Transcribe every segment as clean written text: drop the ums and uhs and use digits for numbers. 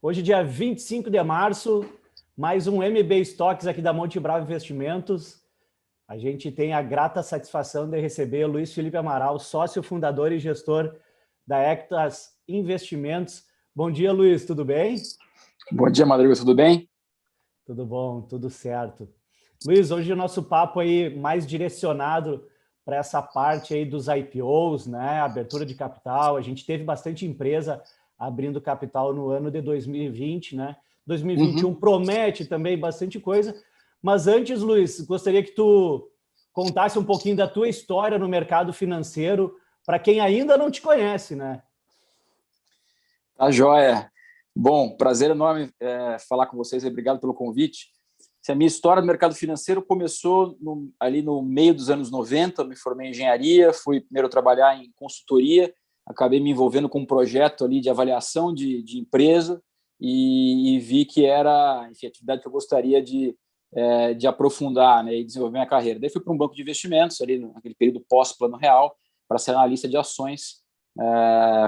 Hoje, dia 25 de março, mais um MB Stocks aqui da Monte Bravo Investimentos. A gente tem a grata satisfação de receber o Luiz Felipe Amaral, sócio fundador e gestor da Equitas Investimentos. Bom dia, Luiz, tudo bem? Bom dia, Madrigal, tudo bem? Tudo bom, tudo certo. Luiz, hoje o nosso papo aí mais direcionado para essa parte aí dos IPOs, né? Abertura de capital. A gente teve bastante empresa abrindo capital no ano de 2020, né? 2021 promete também bastante coisa. Mas antes, Luiz, gostaria que tu contasse um pouquinho da tua história no mercado financeiro para quem ainda não te conhece, né? Tá joia. Bom, prazer enorme falar com vocês. Obrigado pelo convite. A minha história no mercado financeiro começou ali no meio dos anos 90. Eu me formei em engenharia, fui primeiro trabalhar em consultoria, acabei me envolvendo com um projeto ali de avaliação de empresa e vi que era, enfim, a atividade que eu gostaria de aprofundar, né, e desenvolver minha carreira. Daí fui para um banco de investimentos, ali naquele período pós-Plano Real, para ser analista de ações.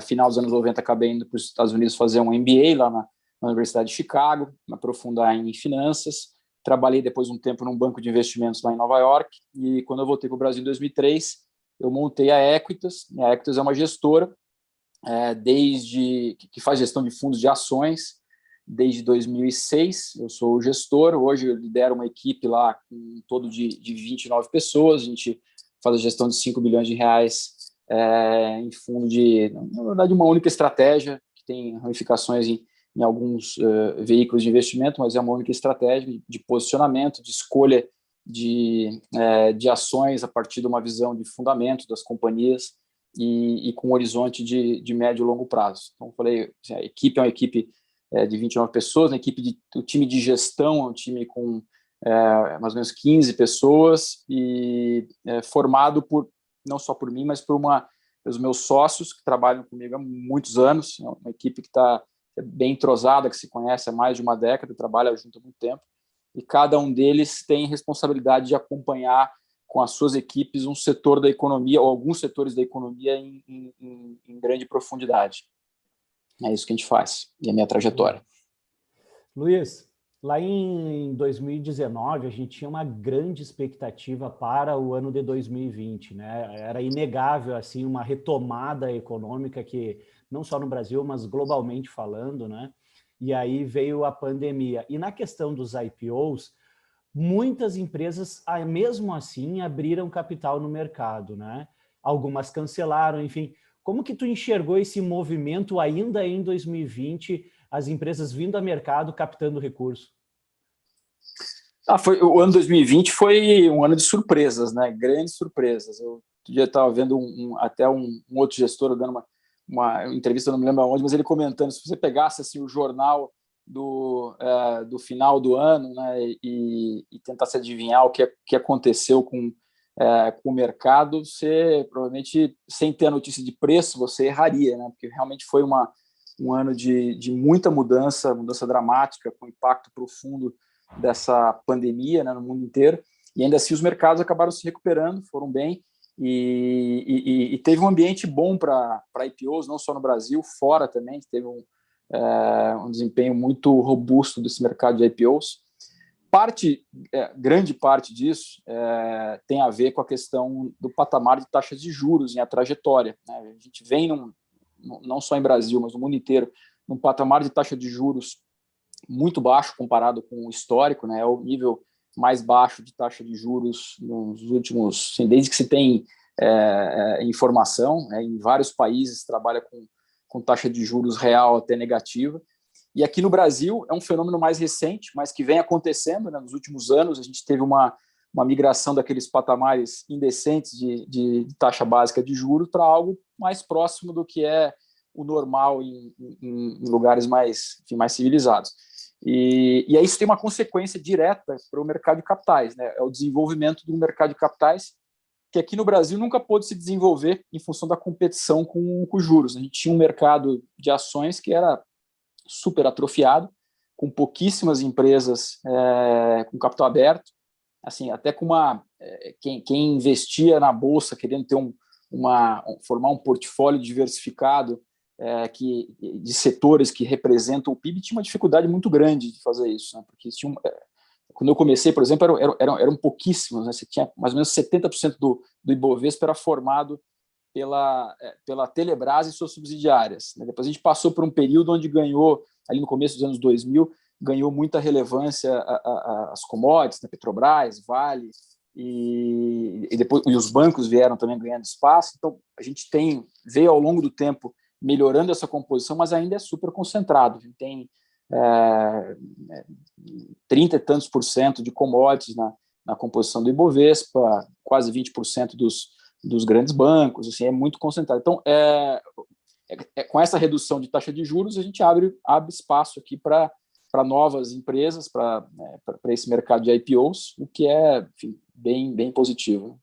Final dos anos 90, acabei indo para os Estados Unidos fazer um MBA lá na Universidade de Chicago, me aprofundar em finanças. Trabalhei depois um tempo num banco de investimentos lá em Nova York e quando eu voltei para o Brasil em 2003, eu montei a Equitas. A Equitas é uma gestora que faz gestão de fundos de ações desde 2006. Eu sou o gestor. Hoje eu lidero uma equipe lá com um todo de 29 pessoas. A gente faz a gestão de 5 bilhões de reais em fundo na verdade, uma única estratégia que tem ramificações em alguns veículos de investimento, mas é uma única estratégia de posicionamento, de escolha de ações a partir de uma visão de fundamento das companhias e com um horizonte de médio e longo prazo. Então, eu falei, a equipe é uma equipe de 29 pessoas, o time de gestão é um time com mais ou menos 15 pessoas e formado não só por mim, mas pelos meus sócios que trabalham comigo há muitos anos. É uma equipe que está bem entrosada, que se conhece há mais de uma década, trabalha junto há muito tempo, e cada um deles tem responsabilidade de acompanhar com as suas equipes um setor da economia, ou alguns setores da economia em grande profundidade. É isso que a gente faz, e a minha trajetória. Luiz, lá em 2019, a gente tinha uma grande expectativa para o ano de 2020, né? Era inegável, assim, uma retomada econômica que, não só no Brasil, mas globalmente falando, né? E aí veio a pandemia. E na questão dos IPOs, muitas empresas, mesmo assim, abriram capital no mercado, né? Algumas cancelaram, enfim. Como que tu enxergou esse movimento ainda em 2020, as empresas vindo a mercado captando recurso? O ano 2020 foi um ano de surpresas, né? Grandes surpresas. Eu já estava vendo até um outro gestor dando uma entrevista, não me lembro onde, mas ele comentando, se você pegasse assim, o jornal do final do ano, né, e tentasse adivinhar o que aconteceu com o mercado, você provavelmente, sem ter a notícia de preço, você erraria, né? Porque realmente foi um ano de muita mudança dramática, com impacto profundo dessa pandemia, né, no mundo inteiro, e ainda assim os mercados acabaram se recuperando, foram bem, e teve um ambiente bom para IPOs, não só no Brasil, fora também, teve um desempenho muito robusto desse mercado de IPOs. Grande parte disso tem a ver com a questão do patamar de taxas de juros, a trajetória, né? A gente vem, não só em Brasil, mas no mundo inteiro, num patamar de taxa de juros muito baixo comparado com o histórico, né? É o nível mais baixo de taxa de juros nos últimos, assim, desde que se tem informação, né? Em vários países trabalha com taxa de juros real até negativa. E aqui no Brasil é um fenômeno mais recente, mas que vem acontecendo, né? Nos últimos anos. A gente teve uma migração daqueles patamares indecentes de taxa básica de juros para algo mais próximo do que é o normal em lugares mais civilizados. E aí isso tem uma consequência direta para o mercado de capitais, né? É o desenvolvimento do mercado de capitais, que aqui no Brasil nunca pôde se desenvolver em função da competição com os juros. A gente tinha um mercado de ações que era super atrofiado, com pouquíssimas empresas com capital aberto, assim, até com quem investia na bolsa querendo ter formar um portfólio diversificado, de setores que representam o PIB, tinha uma dificuldade muito grande de fazer isso, né? Porque quando eu comecei, por exemplo, eram pouquíssimos, né? Você tinha mais ou menos 70% do Ibovespa era formado pela Telebrás e suas subsidiárias, né? Depois a gente passou por um período onde ganhou, ali no começo dos anos 2000, ganhou muita relevância as commodities, né? Petrobras, Vale, e os bancos vieram também ganhando espaço. Então, a gente veio ao longo do tempo melhorando essa composição, mas ainda é super concentrado. A gente tem 30 e tantos por cento de commodities na composição do Ibovespa, quase 20% dos grandes bancos, assim, é muito concentrado. Então, com essa redução de taxa de juros, a gente abre espaço aqui para novas empresas, para esse mercado de IPOs, o que é, enfim, bem positivo.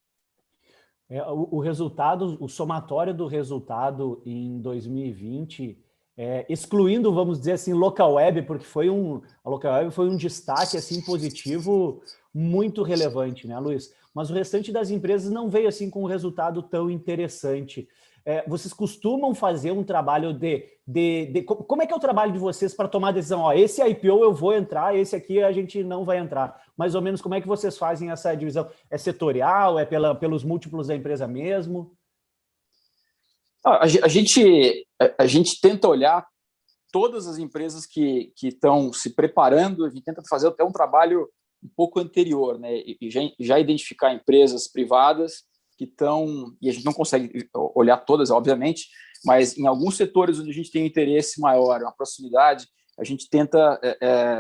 O somatório do resultado em 2020, excluindo, vamos dizer assim, local web, porque a local web foi um destaque assim positivo muito relevante, né, Luiz? Mas o restante das empresas não veio assim com um resultado tão interessante. Vocês costumam fazer um trabalho como é que é o trabalho de vocês para tomar a decisão? Ó, esse IPO eu vou entrar, esse aqui a gente não vai entrar. Mais ou menos como é que vocês fazem essa divisão? É setorial? É pelos múltiplos da empresa mesmo? A gente tenta olhar todas as empresas que estão se preparando, a gente tenta fazer até um trabalho um pouco anterior, né? E já identificar empresas privadas que estão, e a gente não consegue olhar todas, obviamente, mas em alguns setores onde a gente tem um interesse maior, uma proximidade, a gente tenta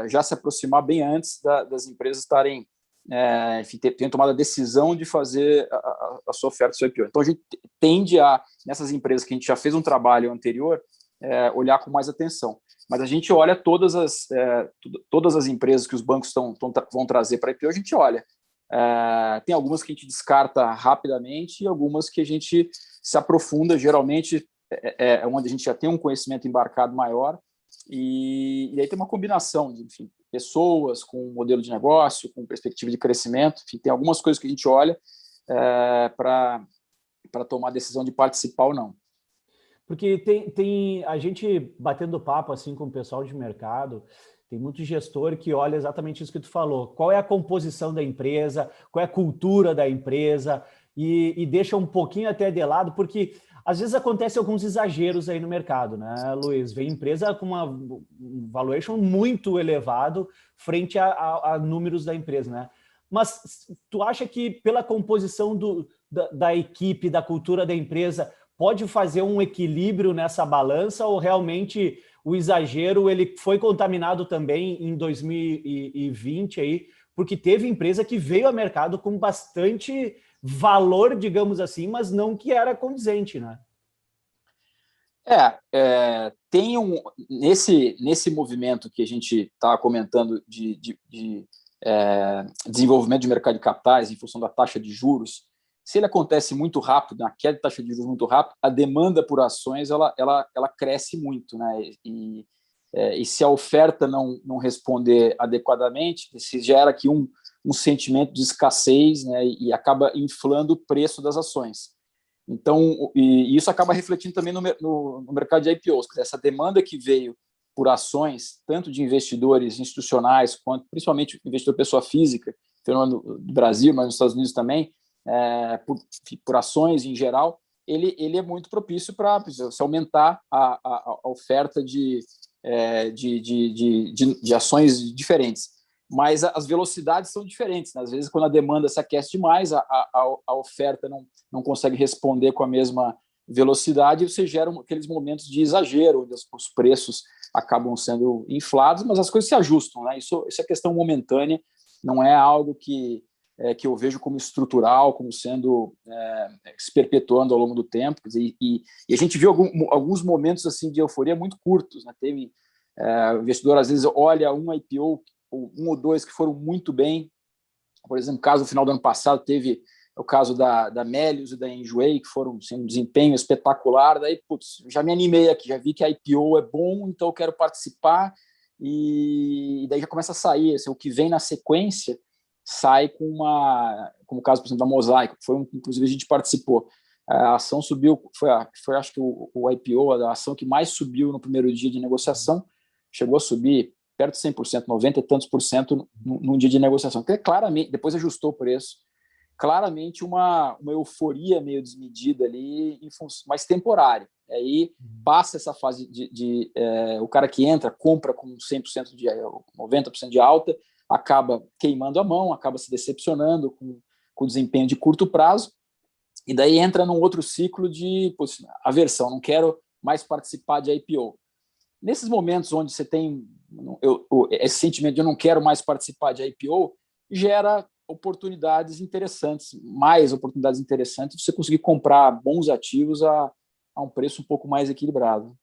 já se aproximar bem antes das empresas estarem, enfim, terem tomado a decisão de fazer a sua oferta, seu IPO. Então, a gente tende nessas empresas que a gente já fez um trabalho anterior, olhar com mais atenção. Mas a gente olha todas as empresas que os bancos vão trazer para IPO, a gente olha. Tem algumas que a gente descarta rapidamente e algumas que a gente se aprofunda, geralmente onde a gente já tem um conhecimento embarcado maior, e aí tem uma combinação de, enfim, pessoas com modelo de negócio, com perspectiva de crescimento, enfim, tem algumas coisas que a gente olha para tomar a decisão de participar ou não. Porque tem a gente batendo papo assim com o pessoal de mercado, tem muito gestor que olha exatamente isso que tu falou. Qual é a composição da empresa, qual é a cultura da empresa, e deixa um pouquinho até de lado, porque às vezes acontece alguns exageros aí no mercado, né, Luiz? Vem empresa com um valuation muito elevado frente a números da empresa, né? Mas tu acha que pela composição da equipe, da cultura da empresa, pode fazer um equilíbrio nessa balança, ou realmente o exagero ele foi contaminado também em 2020 aí, porque teve empresa que veio ao mercado com bastante valor, digamos assim, mas não que era condizente, né? Tem nesse movimento que a gente está comentando de desenvolvimento de mercado de capitais em função da taxa de juros. Se ele acontece muito rápido, na queda de taxa de juros muito rápido, a demanda por ações ela cresce muito, né? E se a oferta não responder adequadamente, se gera aqui um sentimento de escassez, né? E acaba inflando o preço das ações. Então, e isso acaba refletindo também no mercado de IPOs. Quer dizer, essa demanda que veio por ações, tanto de investidores institucionais, quanto principalmente investidor pessoa física, fenômeno do Brasil, mas nos Estados Unidos também, por ações em geral, ele é muito propício para se aumentar a oferta de ações diferentes. Mas as velocidades são diferentes, né? Às vezes, quando a demanda se aquece demais, a oferta não consegue responder com a mesma velocidade, e você gera aqueles momentos de exagero, onde os preços acabam sendo inflados, mas as coisas se ajustam, né? Isso é questão momentânea, não é algo que eu vejo como estrutural, como sendo se perpetuando ao longo do tempo. E a gente viu alguns momentos assim de euforia muito curtos, né? Teve o investidor, às vezes, olha um IPO, um ou dois que foram muito bem. Por exemplo, no caso, no final do ano passado, teve o caso da Melius e da Enjoei, que foram assim, um desempenho espetacular. Daí, já me animei aqui, já vi que a IPO é bom, então eu quero participar. E daí já começa a sair. Assim, o que vem na sequência sai como o caso, por exemplo, da Mosaico, que foi inclusive a gente participou. A ação subiu, foi acho que o IPO, a ação que mais subiu no primeiro dia de negociação, chegou a subir perto de 100%, 90 e tantos por cento num dia de negociação, que é claramente, depois ajustou o preço, claramente uma euforia meio desmedida ali, mais temporária. Aí passa essa fase o cara que entra, compra com 100% 90% de alta, acaba queimando a mão, acaba se decepcionando com o desempenho de curto prazo, e daí entra num outro ciclo de aversão, não quero mais participar de IPO. Nesses momentos onde você tem esse sentimento de eu não quero mais participar de IPO, gera oportunidades interessantes, mais oportunidades interessantes de você conseguir comprar bons ativos a um preço um pouco mais equilibrado.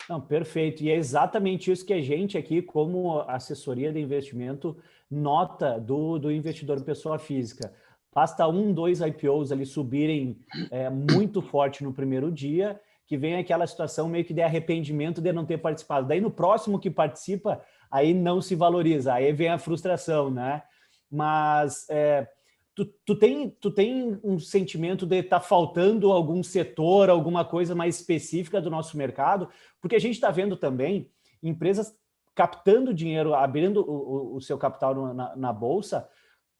Não, perfeito. E é exatamente isso que a gente aqui, como assessoria de investimento, nota do investidor pessoa física. Basta 1, 2 IPOs ali subirem muito forte no primeiro dia, que vem aquela situação meio que de arrependimento de não ter participado. Daí no próximo que participa, aí não se valoriza, aí vem a frustração, né? Mas tu tem um sentimento de estar faltando algum setor, alguma coisa mais específica do nosso mercado? Porque a gente está vendo também empresas captando dinheiro, abrindo o seu capital na Bolsa,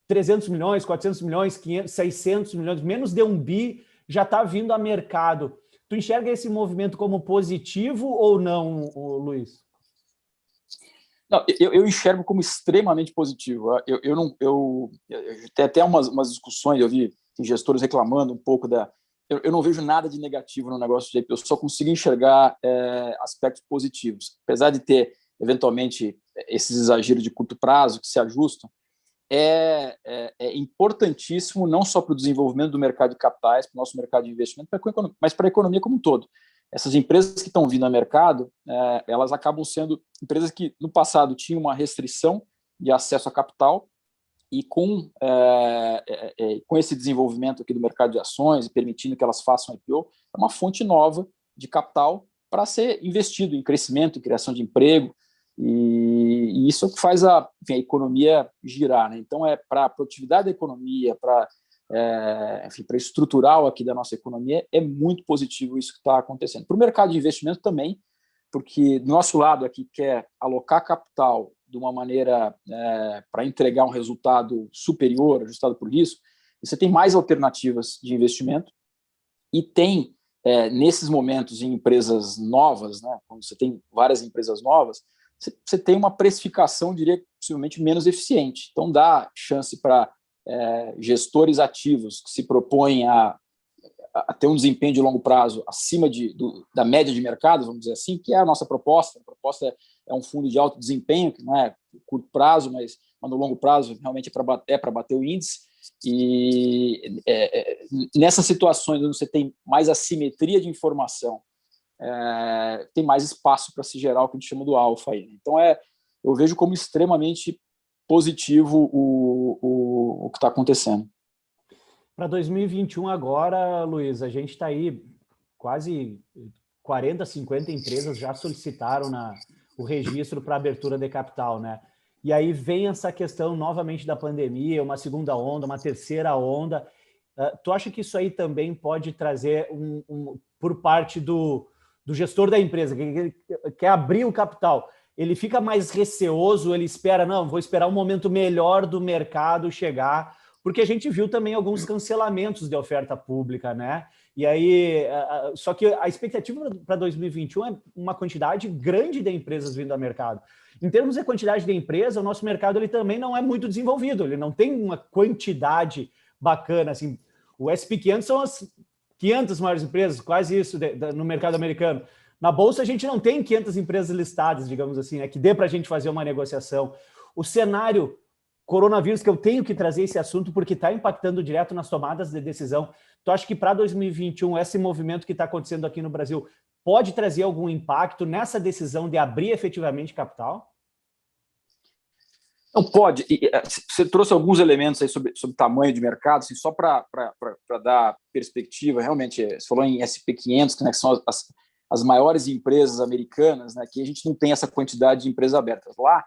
300 milhões, 400 milhões, 500, 600 milhões, menos de 1 bi já está vindo a mercado. Tu enxerga esse movimento como positivo ou não, Luiz? Não, eu enxergo como extremamente positivo. Eu tem até umas discussões, eu vi gestores reclamando um pouco eu não vejo nada de negativo no negócio de IPO, eu só consigo enxergar aspectos positivos. Apesar de ter, eventualmente, esses exageros de curto prazo que se ajustam, é importantíssimo não só para o desenvolvimento do mercado de capitais, para o nosso mercado de investimento, mas para a economia como um todo. Essas empresas que estão vindo ao mercado, elas acabam sendo empresas que no passado tinham uma restrição de acesso a capital e com esse desenvolvimento aqui do mercado de ações e permitindo que elas façam IPO, é uma fonte nova de capital para ser investido em crescimento, em criação de emprego, e isso faz a economia girar, né? Então, para a produtividade da economia, para para estrutural aqui da nossa economia, é muito positivo isso que está acontecendo. Para o mercado de investimento também, porque do nosso lado aqui quer alocar capital de uma maneira para entregar um resultado superior, ajustado por risco, você tem mais alternativas de investimento e tem, nesses momentos, em empresas novas, né, quando você tem várias empresas novas, você tem uma precificação, diria, possivelmente menos eficiente. Então, dá chance para gestores ativos que se propõem a ter um desempenho de longo prazo acima da média de mercado, vamos dizer assim, que é a nossa proposta. A proposta é um fundo de alto desempenho, que não é curto prazo, mas no longo prazo realmente é para bater o índice. E nessas situações onde você tem mais assimetria de informação, tem mais espaço para se gerar o que a gente chama do alfa aí. Então, eu vejo como extremamente positivo o que está acontecendo. Para 2021 agora, Luiz, a gente está aí, quase 40, 50 empresas já solicitaram o registro para abertura de capital, né? E aí vem essa questão novamente da pandemia, uma segunda onda, uma terceira onda. Tu acha que isso aí também pode trazer, por parte do gestor da empresa, que quer abrir o capital, ele fica mais receoso, ele espera, não, vou esperar um momento melhor do mercado chegar, porque a gente viu também alguns cancelamentos de oferta pública, né? E aí, só que a expectativa para 2021 é uma quantidade grande de empresas vindo ao mercado. Em termos de quantidade de empresa, o nosso mercado ele também não é muito desenvolvido, ele não tem uma quantidade bacana, assim. O S&P 500 são as 500 maiores empresas, quase isso no mercado americano. Na Bolsa, a gente não tem 500 empresas listadas, digamos assim, né, que dê para a gente fazer uma negociação. O cenário coronavírus, que eu tenho que trazer esse assunto porque está impactando direto nas tomadas de decisão. Tu acha que para 2021, esse movimento que está acontecendo aqui no Brasil pode trazer algum impacto nessa decisão de abrir efetivamente capital? Não pode. Você trouxe alguns elementos aí sobre tamanho de mercado, assim, só para dar perspectiva. Realmente, você falou em S&P 500, né, que são as maiores empresas americanas, né, que a gente não tem essa quantidade de empresas abertas. Lá,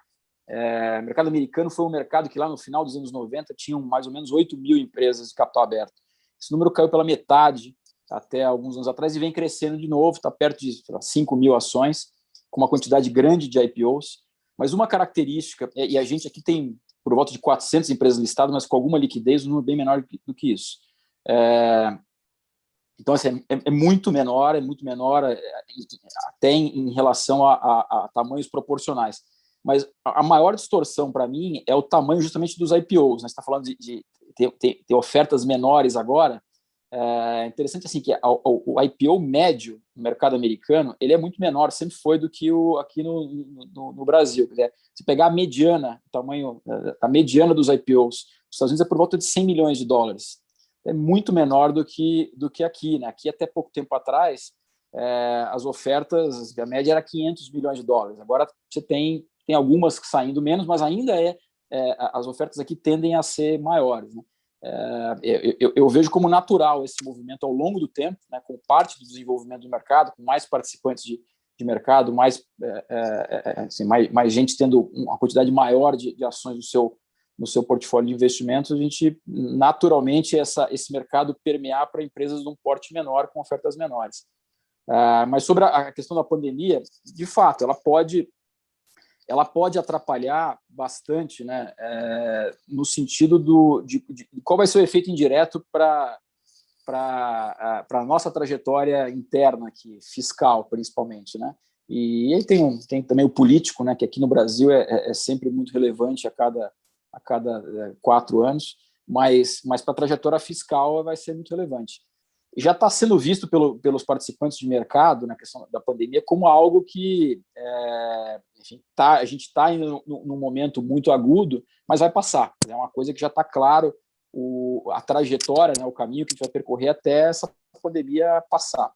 o mercado americano foi um mercado que lá no final dos anos 90 tinham mais ou menos 8 mil empresas de capital aberto. esse número caiu pela metade até alguns anos atrás e vem crescendo de novo, está perto de 5 mil ações, com uma quantidade grande de IPOs. Mas uma característica, e a gente aqui tem por volta de 400 empresas listadas, mas com alguma liquidez, um número bem menor do que isso. Então, assim, é muito menor até em relação a tamanhos proporcionais. Mas a maior distorção, para mim, é o tamanho justamente dos IPOs. Né? Você está falando de ter ofertas menores agora. É interessante assim, que o IPO médio no mercado americano ele é muito menor, sempre foi do que aqui no Brasil. Quer dizer, se pegar a mediana, a mediana dos IPOs, os Estados Unidos é por volta de 100 milhões de dólares. É muito menor do que aqui. Né? Aqui, até pouco tempo atrás, as ofertas, a média era 500 milhões de dólares. Agora você tem algumas saindo menos, mas ainda as ofertas aqui tendem a ser maiores. Né? Eu vejo como natural esse movimento ao longo do tempo, né, com parte do desenvolvimento do mercado, com mais participantes de mercado, mais gente tendo uma quantidade maior de ações no seu portfólio de investimentos, a gente, naturalmente, esse mercado permear para empresas de um porte menor, com ofertas menores. Mas sobre a questão da pandemia, de fato, ela pode atrapalhar bastante, né, no sentido de qual vai ser o efeito indireto para a nossa trajetória interna aqui, fiscal, principalmente. Né? E aí tem também o político, né, que aqui no Brasil é sempre muito relevante a cada 4 anos, mas para a trajetória fiscal vai ser muito relevante. Já está sendo visto pelos participantes de mercado, na questão da pandemia, como algo que enfim, a gente está indo num momento muito agudo, mas vai passar. É uma coisa que já está claro a trajetória, né, o caminho que a gente vai percorrer até essa pandemia passar.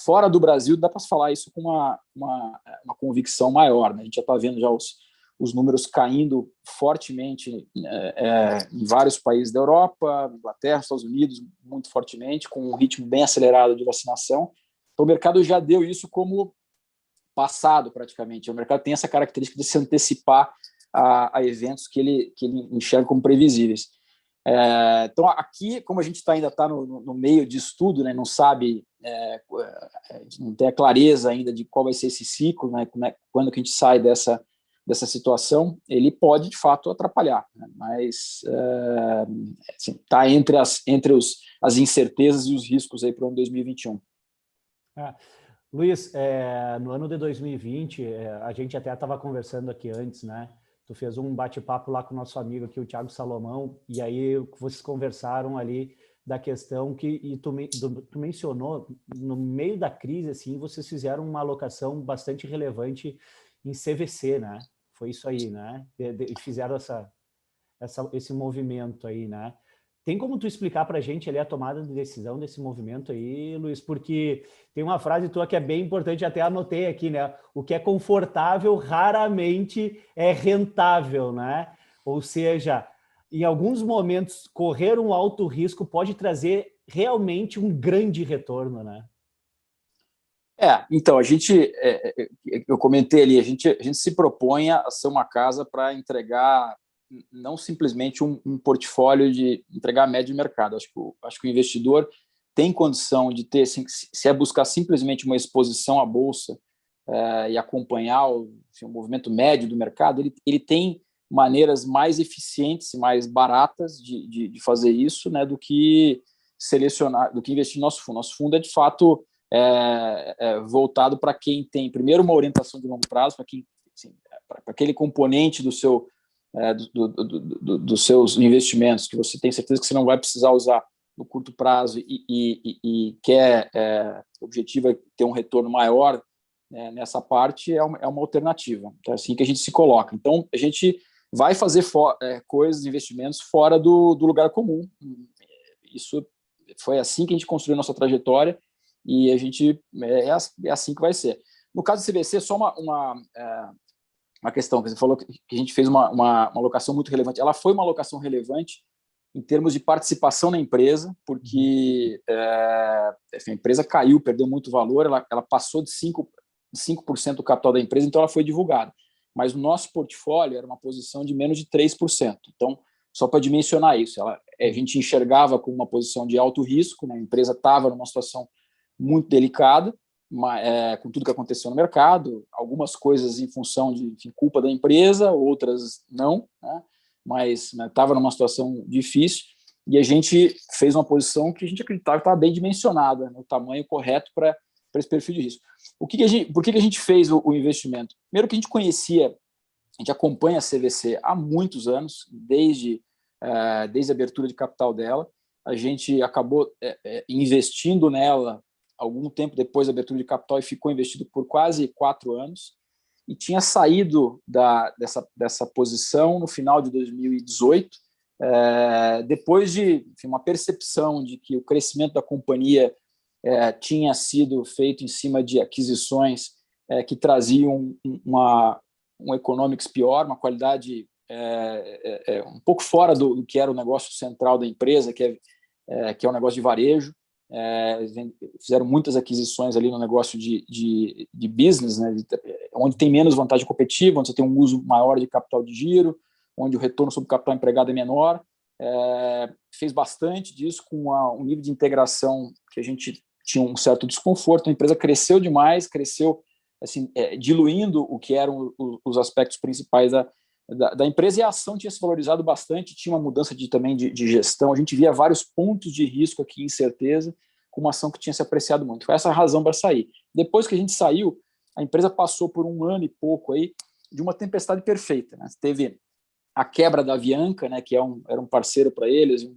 Fora do Brasil, dá para se falar isso com uma convicção maior. Né? A gente já está vendo já os números caindo fortemente em vários países da Europa, Inglaterra, Estados Unidos, muito fortemente, com um ritmo bem acelerado de vacinação. Então, o mercado já deu isso como passado, praticamente. O mercado tem essa característica de se antecipar a eventos que ele enxerga como previsíveis. Então, aqui, como a gente ainda está no meio de estudo, né, não sabe, não tem a clareza ainda de qual vai ser esse ciclo, né, quando que a gente sai dessa situação, ele pode, de fato, atrapalhar. Né? Mas está entre as incertezas e os riscos para o ano 2021. Luiz, no ano de 2020, a gente até estava conversando aqui antes, né? Tu fez um bate-papo lá com o nosso amigo aqui, o Thiago Salomão, e aí vocês conversaram ali da questão tu mencionou, no meio da crise, assim, vocês fizeram uma alocação bastante relevante em CVC, né? Foi isso aí, né? Fizeram esse movimento aí, né? Tem como tu explicar para a gente ali a tomada de decisão desse movimento aí, Luiz? Porque tem uma frase tua que é bem importante, até anotei aqui, né? O que é confortável raramente é rentável, né? Ou seja, em alguns momentos, correr um alto risco pode trazer realmente um grande retorno, né? Então, eu comentei ali, a gente se propõe a ser uma casa para entregar não simplesmente um portfólio de entregar a média de mercado. Acho que o investidor tem condição de ter, se buscar simplesmente uma exposição à bolsa e acompanhar o movimento médio do mercado, ele tem maneiras mais eficientes e mais baratas de fazer isso, né, do que investir no nosso fundo. Nosso fundo é, de fato, voltado para quem tem, primeiro, uma orientação de longo prazo, para aquele componente dos seus investimentos que você tem certeza que você não vai precisar usar no curto prazo e quer, o objetivo é ter um retorno maior, né, nessa parte, é uma alternativa. Então, é assim que a gente se coloca. Então, a gente vai fazer coisas, investimentos fora do lugar comum. Isso foi assim que a gente construiu nossa trajetória e a gente é assim que vai ser. No caso do CVC, só uma questão, que você falou que a gente fez uma alocação muito relevante. Ela foi uma alocação relevante em termos de participação na empresa, porque a empresa caiu, perdeu muito valor, ela passou de 5% do capital da empresa, então ela foi divulgada. Mas o nosso portfólio era uma posição de menos de 3%. Então, só para dimensionar isso. A gente enxergava como uma posição de alto risco, né? A empresa estava numa situação muito delicada, com tudo que aconteceu no mercado, algumas coisas em função de culpa da empresa, outras não, né? Mas estava numa situação difícil, e a gente fez uma posição que a gente acreditava que estava bem dimensionada, no tamanho correto para esse perfil de risco. Por que a gente fez o investimento? Primeiro que a gente conhecia, a gente acompanha a CVC há muitos anos, desde a abertura de capital dela. A gente acabou investindo nela algum tempo depois da abertura de capital e ficou investido por quase 4 anos. E tinha saído dessa posição no final de 2018, depois de uma percepção de que o crescimento da companhia tinha sido feito em cima de aquisições que traziam um economics pior, uma qualidade um pouco fora do que era o negócio central da empresa, que é o negócio de varejo. Fizeram muitas aquisições ali no negócio de business, né, onde tem menos vantagem competitiva, onde você tem um uso maior de capital de giro, onde o retorno sobre o capital empregado é menor. Fez bastante disso com um nível de integração que a gente tinha um certo desconforto. A empresa cresceu demais, cresceu assim, diluindo o que eram os aspectos principais da empresa, e a ação tinha se valorizado bastante, tinha uma mudança também de gestão. A gente via vários pontos de risco aqui, incerteza, com uma ação que tinha se apreciado muito. Foi essa a razão para sair. Depois que a gente saiu, a empresa passou por 1 ano e pouco aí de uma tempestade perfeita, né? Teve a quebra da Avianca, né, que era um parceiro para eles,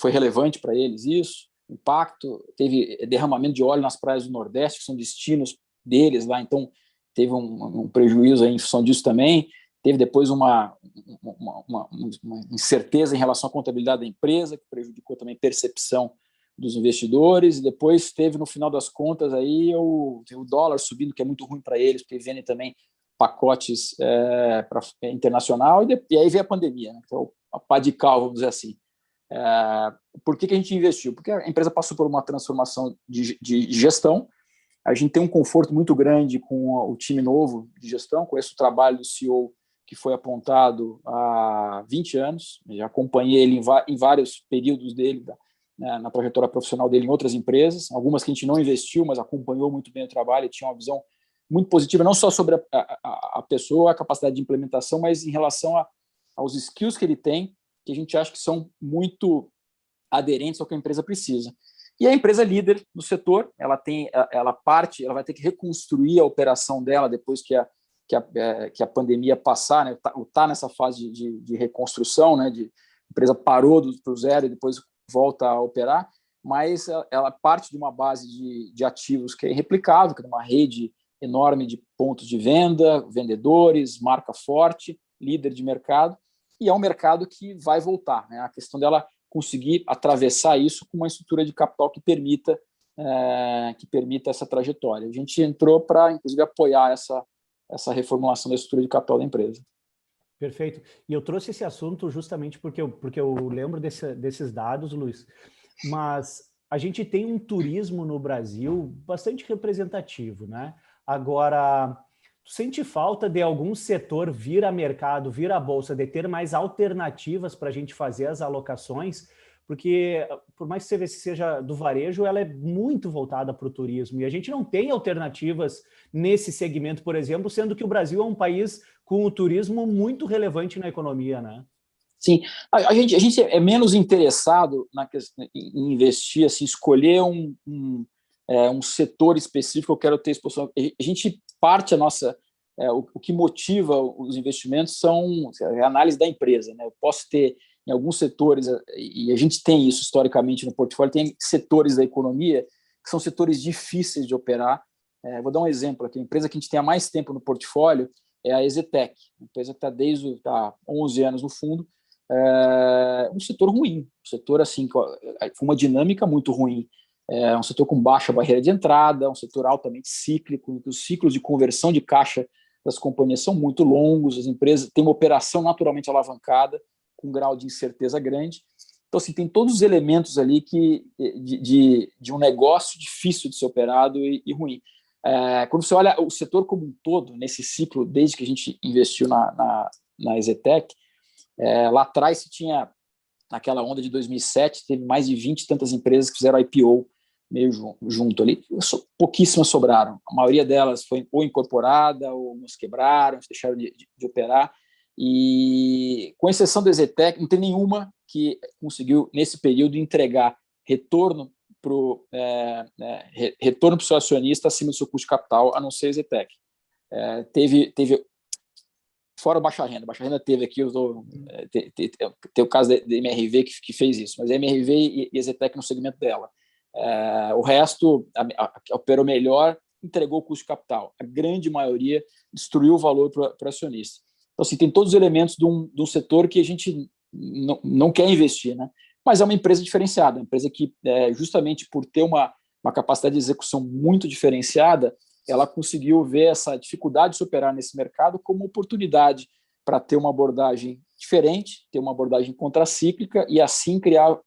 foi relevante para eles isso. Impacto, teve derramamento de óleo nas praias do Nordeste, que são destinos deles lá, então teve um prejuízo aí em função disso também. Teve depois uma incerteza em relação à contabilidade da empresa, que prejudicou também a percepção dos investidores. E depois teve, no final das contas, aí o dólar subindo, que é muito ruim para eles, porque vendem também pacotes para internacional, e aí veio a pandemia, né? Então, a pá de cal, vamos dizer assim. Por que a gente investiu? Porque a empresa passou por uma transformação de gestão. A gente tem um conforto muito grande com o time novo de gestão. Conheço o trabalho do CEO, que foi apontado há 20 anos. Já acompanhei ele em vários períodos dele, na trajetória profissional dele em outras empresas, algumas que a gente não investiu, mas acompanhou muito bem o trabalho e tinha uma visão muito positiva, não só sobre a pessoa, a capacidade de implementação, mas em relação aos skills que ele tem, que a gente acha que são muito aderentes ao que a empresa precisa. E a empresa líder do setor, ela vai ter que reconstruir a operação dela depois que a pandemia passar, né? Tá nessa fase de reconstrução, né? A empresa parou do zero e depois volta a operar, mas ela parte de uma base de ativos que é irreplicável, que é uma rede enorme de pontos de venda, vendedores, marca forte, líder de mercado, e é um mercado que vai voltar, né? A questão dela conseguir atravessar isso com uma estrutura de capital que permita essa trajetória. A gente entrou para, inclusive, apoiar essa reformulação da estrutura de capital da empresa. Perfeito. E eu trouxe esse assunto justamente porque eu lembro desses dados, Luiz, mas a gente tem um turismo no Brasil bastante representativo, né? Agora, tu sente falta de algum setor vir a mercado, vir à bolsa, de ter mais alternativas para a gente fazer as alocações? Porque, por mais que você seja do varejo, ela é muito voltada para o turismo, e a gente não tem alternativas nesse segmento, por exemplo, sendo que o Brasil é um país com o turismo muito relevante na economia, né? Sim, a gente é menos interessado em investir, assim, escolher um setor específico. Eu quero ter exposição. A gente parte o que motiva os investimentos é a análise da empresa, né? Eu posso ter em alguns setores, e a gente tem isso historicamente no portfólio, tem setores da economia que são setores difíceis de operar. Vou dar um exemplo aqui. A empresa que a gente tem há mais tempo no portfólio é a EZTEC, uma empresa que está desde 11 anos no fundo. Um setor ruim, um setor assim, com uma dinâmica muito ruim. Um setor com baixa barreira de entrada, um setor altamente cíclico, em que os ciclos de conversão de caixa das companhias são muito longos, as empresas têm uma operação naturalmente alavancada, com um grau de incerteza grande. Então, assim, tem todos os elementos ali de um negócio difícil de ser operado e ruim. Quando você olha o setor como um todo, nesse ciclo, desde que a gente investiu na EZTEC, Lá atrás se tinha, naquela onda de 2007, teve mais de 20 e tantas empresas que fizeram IPO meio junto ali. Pouquíssimas sobraram. A maioria delas foi ou incorporada, ou nos quebraram, deixaram de operar. E, com exceção do Exetec, não tem nenhuma que conseguiu, nesse período, entregar retorno para o seu acionista acima do seu custo de capital, a não ser a Exetec. Teve fora o Baixa Renda. Baixa Renda teve aqui, tem o caso da MRV que fez isso, mas a MRV e a Exetec no segmento dela. O resto operou melhor, entregou o custo de capital. A grande maioria destruiu o valor para o acionista. Então, assim, tem todos os elementos de um setor que a gente não quer investir, né? Mas é uma empresa diferenciada, uma empresa que, justamente por ter uma capacidade de execução muito diferenciada, ela conseguiu ver essa dificuldade de se operar nesse mercado como oportunidade para ter uma abordagem diferente, ter uma abordagem contracíclica e, assim, criar,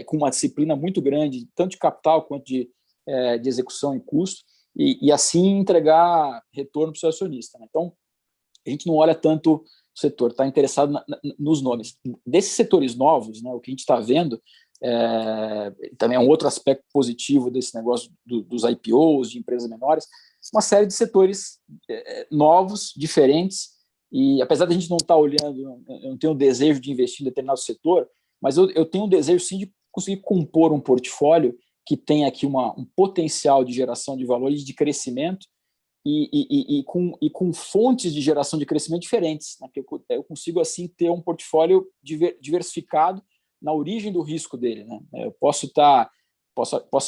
com uma disciplina muito grande, tanto de capital quanto de execução e custo, e assim entregar retorno para o seu acionista, né? Então, a gente não olha tanto o setor, está interessado nos nomes. Desses setores novos, né, o que a gente está vendo, também é um outro aspecto positivo desse negócio dos IPOs, de empresas menores, uma série de setores novos, diferentes, e apesar de a gente não estar olhando, eu não tenho o desejo de investir em determinado setor, mas eu tenho o desejo, sim, de conseguir compor um portfólio que tenha aqui um potencial de geração de valor e de crescimento, e com fontes de geração de crescimento diferentes, né? Eu consigo, assim, ter um portfólio diversificado na origem do risco dele, né? Eu posso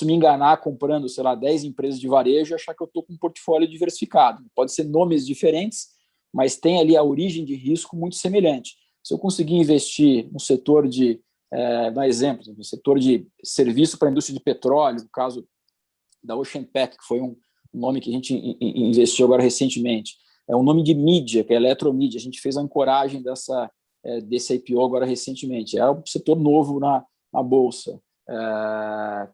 me enganar comprando, sei lá, 10 empresas de varejo e achar que eu estou com um portfólio diversificado. Pode ser nomes diferentes, mas tem ali a origem de risco muito semelhante. Se eu conseguir investir no setor dar exemplo, no setor de serviço para a indústria de petróleo, no caso da Ocean Pack, que foi um nome que a gente investiu agora recentemente, é um nome de mídia, que é Eletromídia. A gente fez a ancoragem desse IPO agora recentemente. É um setor novo na Bolsa.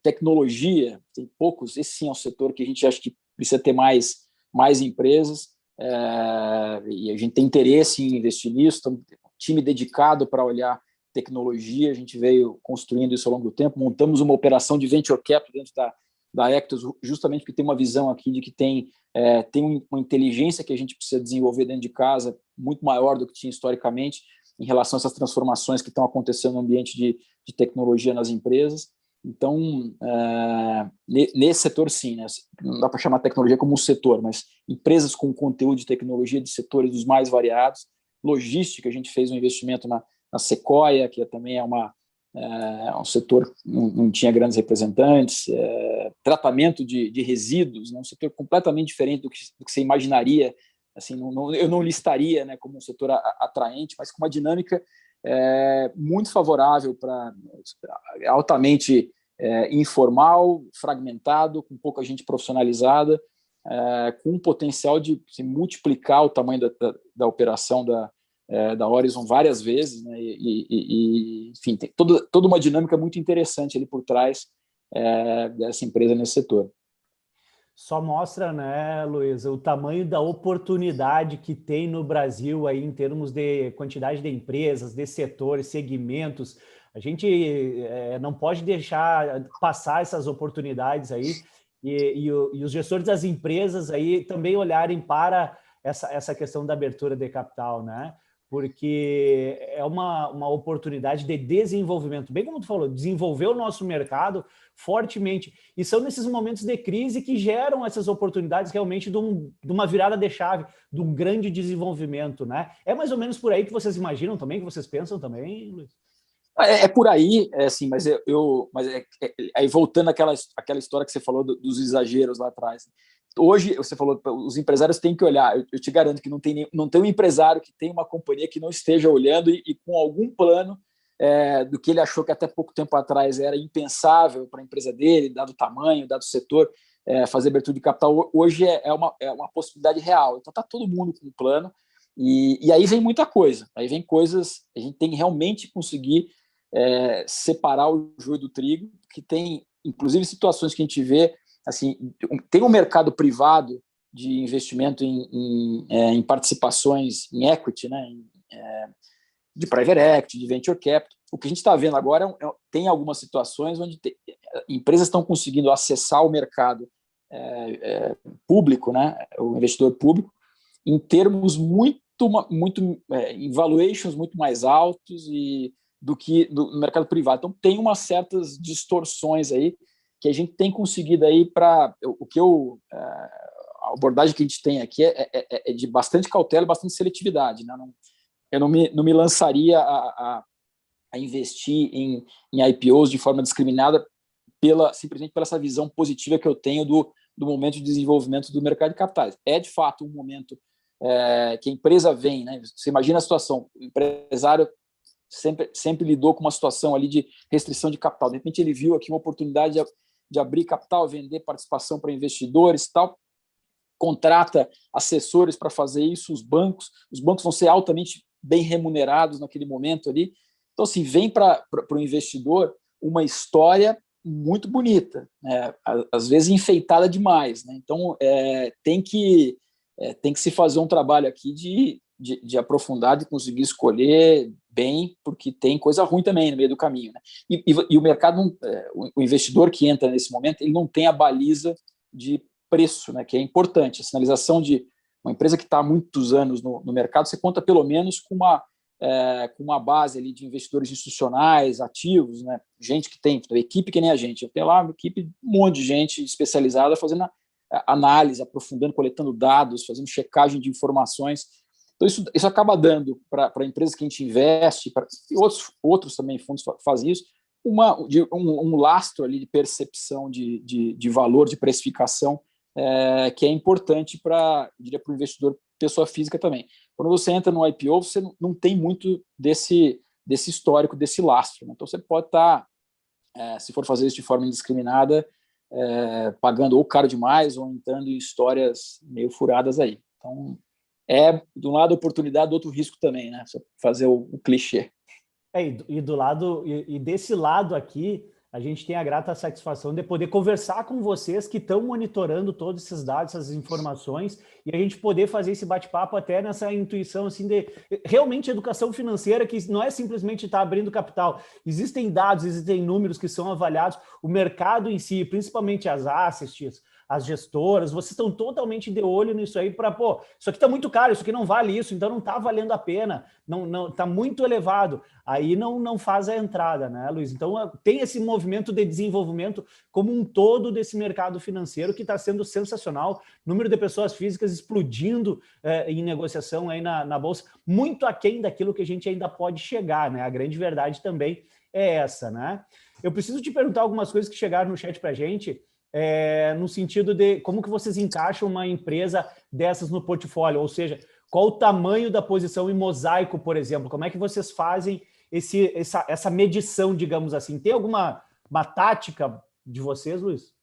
Tecnologia, tem poucos. Esse sim é um setor que a gente acha que precisa ter mais empresas, e a gente tem interesse em investir nisso. Tem um time dedicado para olhar tecnologia. A gente veio construindo isso ao longo do tempo. Montamos uma operação de venture capital dentro da Ectos, justamente porque tem uma visão aqui de que tem uma inteligência que a gente precisa desenvolver dentro de casa muito maior do que tinha historicamente em relação a essas transformações que estão acontecendo no ambiente de tecnologia nas empresas. Então, nesse setor, sim, né? Não dá para chamar a tecnologia como um setor, mas empresas com conteúdo de tecnologia de setores dos mais variados. Logística, a gente fez um investimento na Sequoia, que também é um setor que não tinha grandes representantes. Tratamento de resíduos, né? Um setor completamente diferente do que você imaginaria. Assim, eu não listaria, né, como um setor atraente, mas com uma dinâmica muito favorável, altamente informal, fragmentado, com pouca gente profissionalizada, com um potencial de multiplicar o tamanho da operação da Horizon várias vezes, né? Enfim, tem toda uma dinâmica muito interessante ali por trás dessa empresa nesse setor. Só mostra, né, Luiz, o tamanho da oportunidade que tem no Brasil aí em termos de quantidade de empresas, de setores, segmentos. A gente não pode deixar passar essas oportunidades aí, e os gestores das empresas aí também olharem para essa questão da abertura de capital, né? Porque é uma oportunidade de desenvolvimento, bem como tu falou, desenvolver o nosso mercado fortemente. E são nesses momentos de crise que geram essas oportunidades realmente de uma virada de chave, de um grande desenvolvimento, né? É mais ou menos por aí que vocês imaginam também, que vocês pensam também, Luiz? Por aí, assim, mas aí voltando àquela história que você falou dos exageros lá atrás. Hoje, você falou, os empresários têm que olhar. Eu te garanto que não tem um empresário que tem uma companhia que não esteja olhando e com algum plano do que ele achou que até pouco tempo atrás era impensável para a empresa dele, dado o tamanho, dado o setor, fazer abertura de capital. Hoje é uma possibilidade real. Então, está todo mundo com um plano. E aí vem muita coisa. Aí vem coisas. A gente tem que realmente conseguir separar o joio do trigo, que tem, inclusive, situações que a gente vê. Assim, tem um mercado privado de investimento em participações em equity, né? de private equity, de venture capital. O que a gente está vendo agora tem algumas situações onde empresas estão conseguindo acessar o mercado público, né, o investidor público, em termos em valuations muito mais altos do que no mercado privado. Então, tem umas certas distorções aí que a gente tem conseguido aí para... A abordagem que a gente tem aqui é de bastante cautela e bastante seletividade, né? Eu não me lançaria a investir em IPOs de forma discriminada simplesmente pela essa visão positiva que eu tenho do momento de desenvolvimento do mercado de capitais. É, de fato, um momento que a empresa vem, né? Você imagina a situação, o empresário sempre lidou com uma situação ali de restrição de capital. De repente, ele viu aqui uma oportunidade de abrir capital, vender participação para investidores e tal, contrata assessores para fazer isso, os bancos vão ser altamente bem remunerados naquele momento ali. Então, assim, vem para o investidor uma história muito bonita, né? Às vezes enfeitada demais, né? Então, tem que se fazer um trabalho aqui de aprofundar, de conseguir escolher bem, porque tem coisa ruim também no meio do caminho, né? E o mercado, o investidor que entra nesse momento, ele não tem a baliza de preço, né, que é importante. A sinalização de uma empresa que está há muitos anos no mercado, você conta pelo menos com uma base ali de investidores institucionais, ativos, né, gente que tem, equipe que nem a gente. Eu tenho lá uma equipe, um monte de gente especializada fazendo análise, aprofundando, coletando dados, fazendo checagem de informações. Então, isso acaba dando para empresas que a gente investe, e outros também fundos fazem isso, um lastro ali de percepção de valor, de precificação, que é importante para o investidor pessoa física também. Quando você entra no IPO, você não tem muito desse histórico, desse lastro, né? Então, você pode estar, se for fazer isso de forma indiscriminada, pagando ou caro demais ou entrando em histórias meio furadas aí. Então, de um lado oportunidade, do outro risco também, né? Só fazer o clichê. E desse lado aqui, a gente tem a grata satisfação de poder conversar com vocês que estão monitorando todos esses dados, essas informações, e a gente poder fazer esse bate-papo até nessa intuição assim de realmente educação financeira, que não é simplesmente estar abrindo capital. Existem dados, existem números que são avaliados, o mercado em si, principalmente as assets, as gestoras, vocês estão totalmente de olho nisso aí para, isso aqui está muito caro, isso aqui não vale isso, então não está valendo a pena, não está muito elevado. Aí não faz a entrada, né, Luiz? Então tem esse movimento de desenvolvimento como um todo desse mercado financeiro que está sendo sensacional, número de pessoas físicas explodindo em negociação aí na Bolsa, muito aquém daquilo que a gente ainda pode chegar, né? A grande verdade também é essa, né? Eu preciso te perguntar algumas coisas que chegaram no chat para a gente, no sentido de como que vocês encaixam uma empresa dessas no portfólio, ou seja, qual o tamanho da posição em Mosaico, por exemplo, como é que vocês fazem essa medição, digamos assim? Tem alguma tática de vocês, Luiz?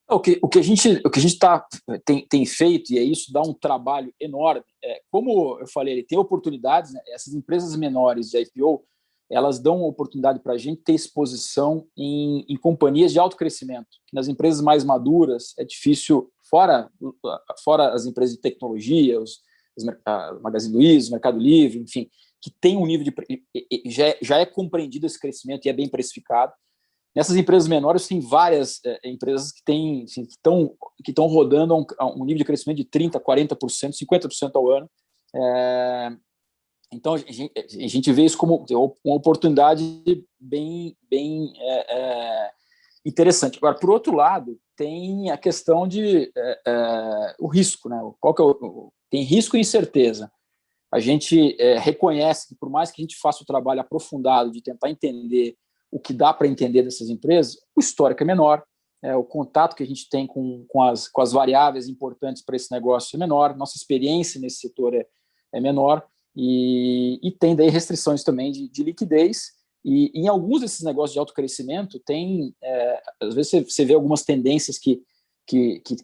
O que a gente tem feito, e isso dá um trabalho enorme, como eu falei, ele tem oportunidades, né? Essas empresas menores de IPO, elas dão oportunidade para a gente ter exposição em companhias de alto crescimento. Nas empresas mais maduras é difícil, fora as empresas de tecnologia, a Magazine Luiza, o Mercado Livre, enfim, que tem um nível já é compreendido esse crescimento e é bem precificado. Nessas empresas menores, tem várias empresas que estão rodando a um nível de crescimento de 30%, 40%, 50% ao ano. Então, a gente vê isso como uma oportunidade bem interessante. Agora, por outro lado, tem a questão de o risco, né? Tem risco e incerteza. A gente reconhece que, por mais que a gente faça o trabalho aprofundado de tentar entender o que dá para entender dessas empresas, o histórico é menor, o contato que a gente tem com as variáveis importantes para esse negócio é menor, nossa experiência nesse setor é menor, e tem daí restrições também de liquidez, e em alguns desses negócios de alto crescimento tem, às vezes você vê algumas tendências que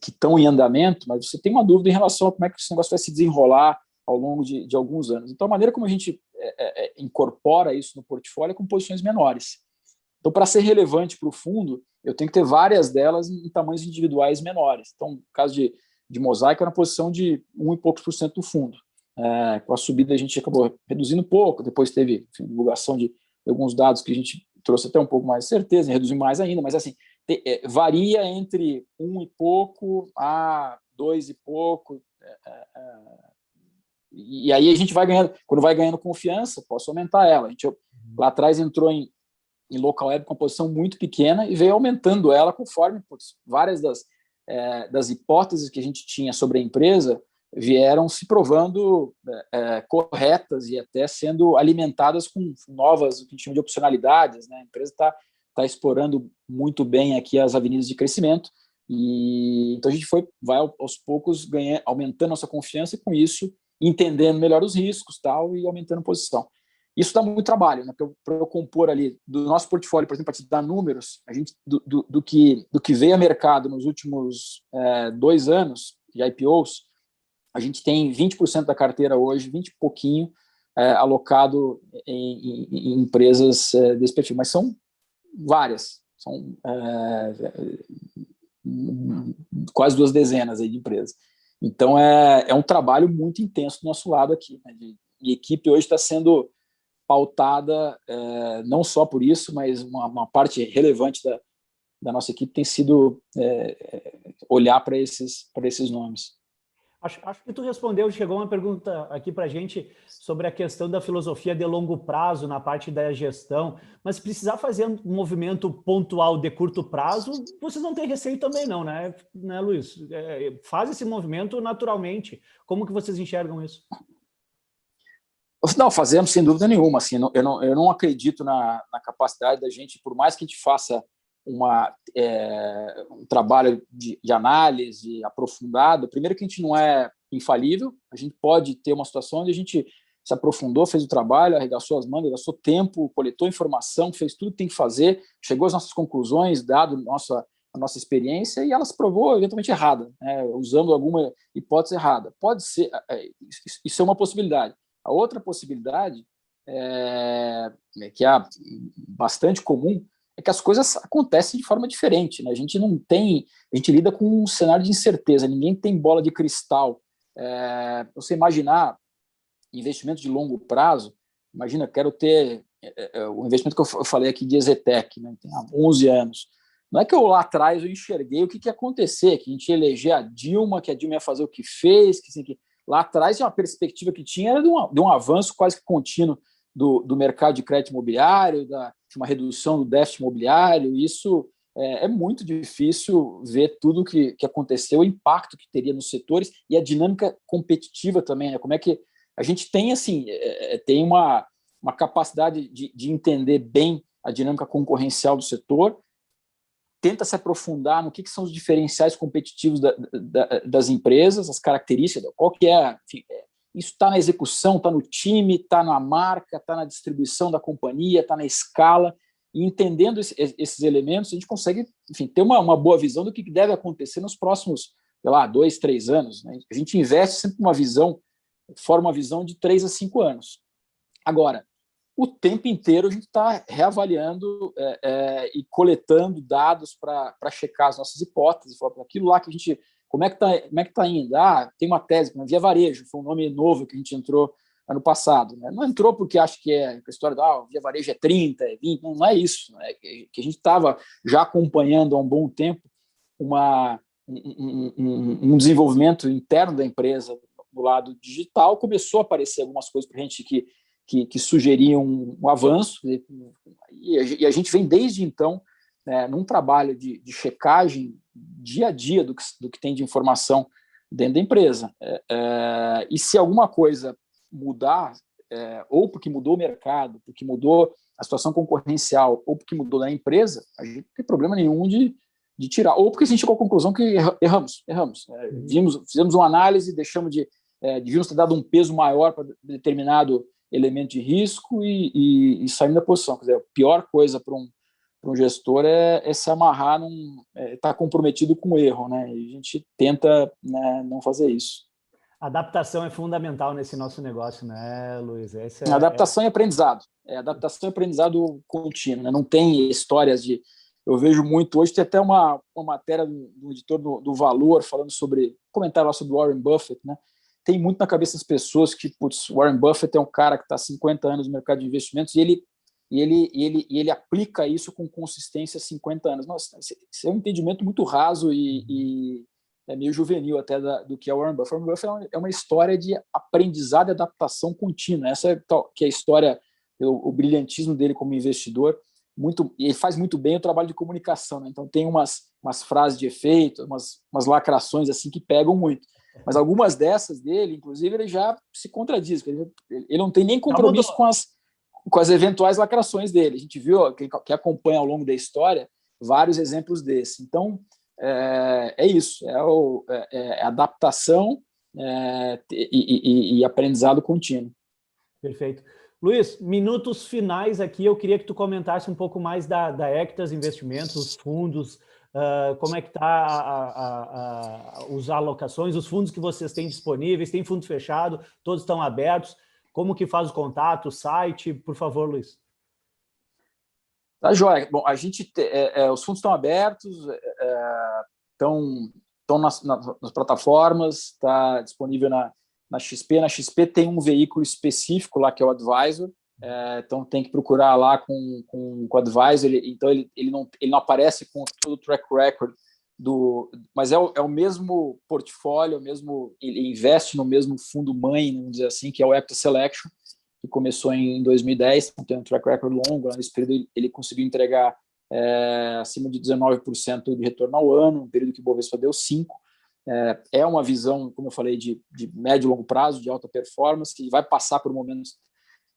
estão em andamento, mas você tem uma dúvida em relação a como é que esse negócio vai se desenrolar ao longo de alguns anos. Então, a maneira como a gente incorpora isso no portfólio é com posições menores. Então, para ser relevante para o fundo, eu tenho que ter várias delas em tamanhos individuais menores. Então, no caso de Mosaico, é na posição de 1 e poucos % do fundo. Com a subida a gente acabou reduzindo um pouco, depois teve, enfim, divulgação de alguns dados que a gente trouxe até um pouco mais de certeza, reduziu mais ainda, mas assim, varia entre 1 e pouco a 2 e pouco, e aí a gente vai ganhando, quando vai ganhando confiança, posso aumentar ela. A gente lá atrás entrou em local web com uma posição muito pequena e veio aumentando ela conforme várias das hipóteses que a gente tinha sobre a empresa vieram se provando corretas e até sendo alimentadas com novas, o que a gente chama de opcionalidades, né? A empresa está explorando muito bem aqui as avenidas de crescimento, e então a gente vai aos poucos aumentando nossa confiança e com isso entendendo melhor os riscos e aumentando a posição. Isso dá muito trabalho, né? Para eu compor ali do nosso portfólio, por exemplo, para te dar números, a gente do que veio a mercado nos últimos 2 anos de IPOs, a gente tem 20% da carteira hoje, 20 e pouquinho, alocado em empresas desse perfil, mas são várias, são quase 2 dezenas aí de empresas. Então, é um trabalho muito intenso do nosso lado aqui, né? E a equipe hoje está sendo pautada não só por isso, mas uma parte relevante da nossa equipe tem sido olhar para esses nomes. Acho que tu respondeu, chegou uma pergunta aqui para a gente sobre a questão da filosofia de longo prazo na parte da gestão, mas se precisar fazer um movimento pontual de curto prazo, vocês não têm receio também não, né Luiz? Faz esse movimento naturalmente. Como que vocês enxergam isso? Não, fazemos sem dúvida nenhuma. Assim, eu não acredito na capacidade da gente, por mais que a gente faça um trabalho de análise aprofundado. Primeiro que a gente não é infalível, a gente pode ter uma situação onde a gente se aprofundou, fez o trabalho, arregaçou as mangas, gastou tempo, coletou informação, fez tudo que tem que fazer, chegou às nossas conclusões, dado a nossa experiência, e ela se provou eventualmente errada, né, usando alguma hipótese errada. Pode ser, isso é uma possibilidade. A outra possibilidade, que é bastante comum, é que as coisas acontecem de forma diferente, né? A gente lida com um cenário de incerteza, ninguém tem bola de cristal. Você imaginar investimento de longo prazo, imagina, quero ter o investimento que eu falei aqui de Ezetec, né? Tem há 11 anos. Não é que eu lá atrás eu enxerguei o que ia acontecer, que a gente ia eleger a Dilma, que a Dilma ia fazer o que fez, que lá atrás uma perspectiva que tinha era de um avanço quase que contínuo do mercado de crédito imobiliário, de uma redução do déficit imobiliário. Isso é muito difícil ver tudo que aconteceu, o impacto que teria nos setores e a dinâmica competitiva também, né? Como é que a gente tem, assim, tem uma capacidade de entender bem a dinâmica concorrencial do setor, tenta se aprofundar no que são os diferenciais competitivos das empresas, as características, qual que é, enfim, isso está na execução, está no time, está na marca, está na distribuição da companhia, está na escala, e entendendo esses elementos, a gente consegue, enfim, ter uma boa visão do que deve acontecer nos próximos, sei lá, 2, 3 anos, né? A gente investe sempre forma uma visão de 3 a 5 anos. Agora, o tempo inteiro a gente está reavaliando e coletando dados para checar as nossas hipóteses, aquilo lá que a gente... Como é que tá indo? Tem uma tese, Via Varejo, foi um nome novo que a gente entrou ano passado, né? Não entrou porque acha que a história Via Varejo é 30, é 20, não é isso, né? Que a gente estava já acompanhando há um bom tempo um desenvolvimento interno da empresa do lado digital. Começou a aparecer algumas coisas para a gente que sugeriam um avanço, e a gente vem desde então num trabalho de checagem dia a dia do que tem de informação dentro da empresa. E se alguma coisa mudar, ou porque mudou o mercado, porque mudou a situação concorrencial, ou porque mudou na empresa, a gente não tem problema nenhum de tirar. Ou porque a gente chegou à conclusão que erramos. Fizemos uma análise, devíamos ter dado um peso maior para determinado elemento de risco e saímos da posição. Quer dizer, a pior coisa para um gestor é se amarrar, estar comprometido com o erro, né? E a gente tenta, né, não fazer isso. Adaptação é fundamental nesse nosso negócio, né, Luiz? Adaptação e aprendizado. Adaptação e aprendizado contínuo, né? Não tem histórias de... Eu vejo muito... Hoje tem até uma matéria do editor do Valor falando comentário lá sobre Warren Buffett, né? tem muito na cabeça das pessoas que, putz, Warren Buffett é um cara que está há 50 anos no mercado de investimentos e ele aplica isso com consistência há 50 anos. Nossa, isso é um entendimento muito raso e é meio juvenil até do que é o Warren Buffett. Warren Buffett é uma história de aprendizado e adaptação contínua. Essa é que é a história, o brilhantismo dele como investidor. E ele faz muito bem o trabalho de comunicação, né? Então tem umas frases de efeito, umas lacrações assim que pegam muito. Mas algumas dessas dele, inclusive, ele já se contradiz. Ele não tem nem compromisso com as eventuais lacrações dele. A gente viu, que acompanha ao longo da história, vários exemplos desses. Então, é isso. É adaptação e aprendizado contínuo. Perfeito. Luiz, minutos finais aqui, eu queria que tu comentasse um pouco mais da Equitas Investimentos, os fundos, como é que está as alocações, os fundos que vocês têm disponíveis, tem fundo fechado, todos estão abertos, como que faz o contato, o site, por favor, Luiz. Tá, joia. Bom, os fundos estão abertos, estão nas plataformas, está disponível na XP. Na XP tem um veículo específico lá, que é o Advisor, então tem que procurar lá com o Advisor. Então ele não aparece com todo o track record, mas é o mesmo portfólio, ele investe no mesmo fundo mãe, vamos dizer assim, que é o Equity Selection, que começou em 2010, então tem um track record longo. Nesse período ele conseguiu entregar acima de 19% de retorno ao ano, um período que o Bovespa deu 5%. É uma visão, como eu falei, de médio e longo prazo, de alta performance, que vai passar por momentos.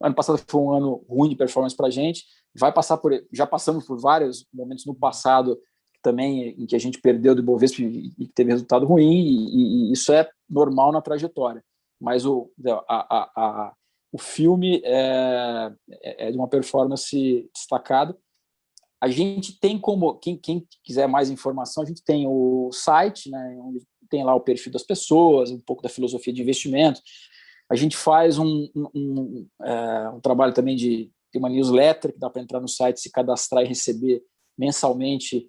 Ano passado foi um ano ruim de performance para a gente, já passamos por vários momentos no passado também em que a gente perdeu do Bovespa e teve resultado ruim, e isso é normal na trajetória. Mas o filme é de uma performance destacada. A gente tem como, quem quiser mais informação, a gente tem o site, né, onde tem lá o perfil das pessoas, um pouco da filosofia de investimento. A gente faz um trabalho também de uma newsletter, que dá para entrar no site, se cadastrar e receber mensalmente,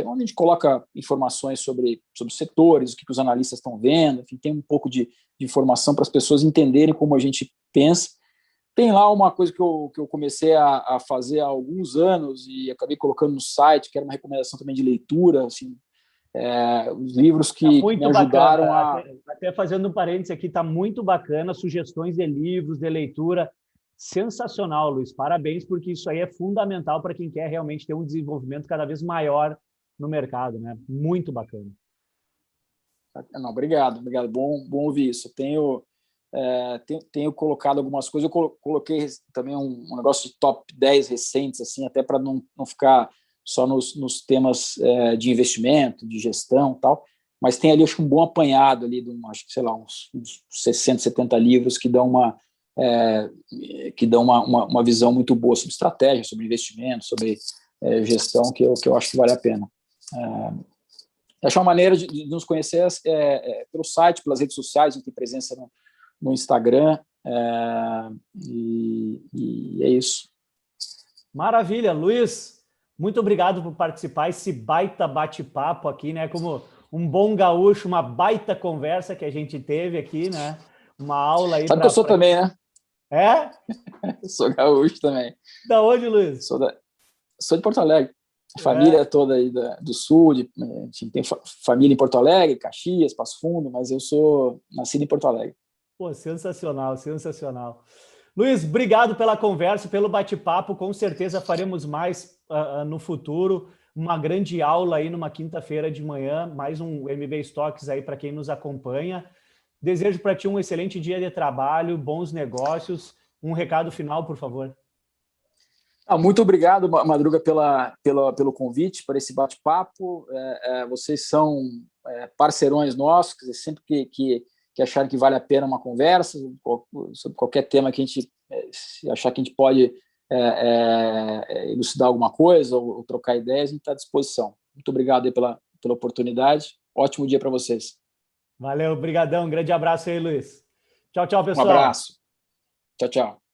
onde a gente coloca informações sobre os setores, o que os analistas estão vendo, enfim, tem um pouco de informação para as pessoas entenderem como a gente pensa. Tem lá uma coisa que eu comecei a fazer há alguns anos e acabei colocando no site, que era uma recomendação também de leitura, assim, os livros que me ajudaram bacana. Até fazendo um parênteses aqui, está muito bacana, sugestões de livros, de leitura, sensacional, Luiz, parabéns, porque isso aí é fundamental para quem quer realmente ter um desenvolvimento cada vez maior no mercado, né? Muito bacana. Não, obrigado, bom ouvir isso. Tenho colocado algumas coisas, eu coloquei também um negócio de top 10 recentes, assim, até para não ficar só nos temas de investimento, de gestão e tal, mas tem ali, acho que um bom apanhado ali, acho que, sei lá, uns 60, 70 livros que dão uma visão muito boa sobre estratégia, sobre investimento, sobre gestão, que eu acho que vale a pena. Acho uma maneira de nos conhecer pelo site, pelas redes sociais, a gente tem presença no Instagram, e é isso. Maravilha, Luiz, muito obrigado por participar, esse baita bate-papo aqui, né, como um bom gaúcho, uma baita conversa que a gente teve aqui, né, uma aula aí. Sabe que eu sou também, né? É? Eu sou gaúcho também. Da onde, Luiz? Sou de Porto Alegre. A família toda aí do sul, a gente tem família em Porto Alegre, Caxias, Passo Fundo, mas eu sou nascido em Porto Alegre. Pô, sensacional, sensacional. Luiz, obrigado pela conversa, pelo bate-papo. Com certeza faremos mais no futuro. Uma grande aula aí numa quinta-feira de manhã, mais um MB Stocks aí para quem nos acompanha. Desejo para ti um excelente dia de trabalho, bons negócios. Um recado final, por favor. Muito obrigado, Madruga, pelo convite, por esse bate-papo. Vocês são parceirões nossos, quer dizer, sempre que acharem que vale a pena uma conversa sobre qualquer tema que a gente achar que a gente pode elucidar alguma coisa ou trocar ideias, a gente está à disposição. Muito obrigado aí pela oportunidade. Ótimo dia para vocês. Valeu, brigadão. Um grande abraço aí, Luiz. Tchau, tchau, pessoal. Um abraço. Tchau, tchau.